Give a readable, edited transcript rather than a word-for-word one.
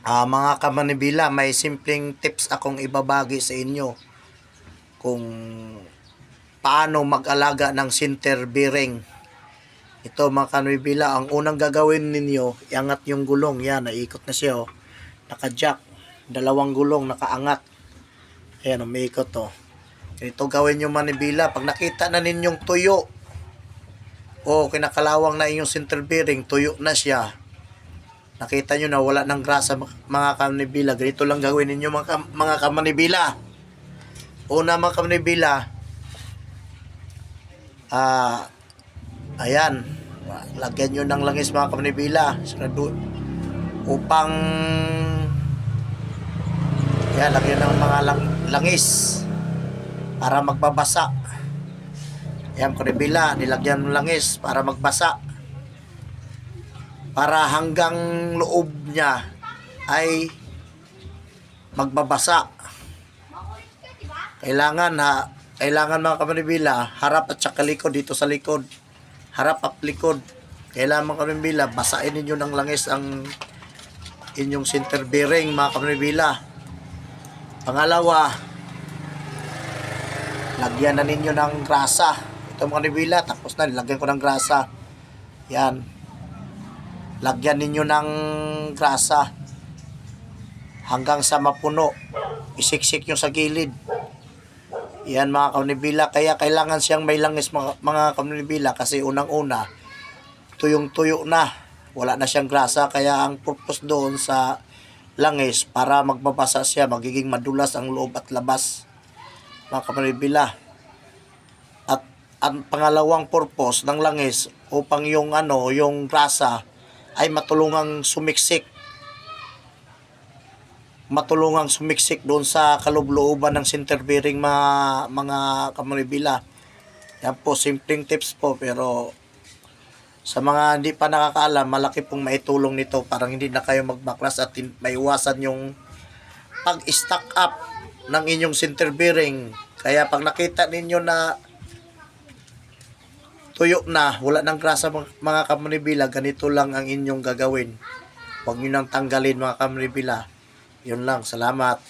Mga kamanibila, may simpleng tips akong ibabagi sa inyo kung paano mag-alaga ng center bearing. Ito mga kamanibila, ang unang gagawin ninyo, iangat yung gulong. Yan, naikot na siya. Oh. Naka-jack. Dalawang gulong, nakaangat. Ayan, umiikot to. Ito gawin nyo manibila. Pag nakita na ninyong tuyo, o kinakalawang na inyong center bearing, tuyo na siya. Nakita nyo na wala ng grasa mga kamanibila. Ganito lang gawin ninyo mga kamanibila. Una mga kamanibila, ayan, lagyan nyo ng langis mga kamanibila. Upang, ayan, lagyan ng mga langis para magbabasa. Ayan kamanibila, nilagyan ng langis para magbasa. Para hanggang loob niya ay magbabasa. Kailangan mga kamanibila, harap at saka likod dito sa likod. Harap at likod. Kailangan mga kamanibila, basain ninyo ng langis ang inyong center bearing mga kamanibila. Pangalawa, lagyan na ninyo ng grasa. Ito mga kamanibila, tapos na, nilagyan ko ng grasa. Yan. Lagyan ninyo ng grasa hanggang sa mapuno. Isiksik nyo sa gilid. Yan mga kamanibila. Kaya kailangan siyang may langis mga kamanibila kasi unang-una tuyong-tuyo na. Wala na siyang grasa. Kaya ang purpose doon sa langis para magbabasa siya. Magiging madulas ang loob at labas mga kamanibila. At ang pangalawang purpose ng langis upang yung grasa ay matulungang sumiksik doon sa kaloob-looban ng center bearing mga kamanibila. Yan po, simpleng tips po, pero sa mga hindi pa nakakaalam, malaki pong maitulong nito para hindi na kayo magbaklas at maiwasan yung pag-stack up ng inyong center bearing. Kaya pag nakita ninyo na tuyo na, wala ng grasa mga kamanibila, ganito lang ang inyong gagawin. Huwag nyo nang tanggalin mga kamanibila. Yun lang, salamat.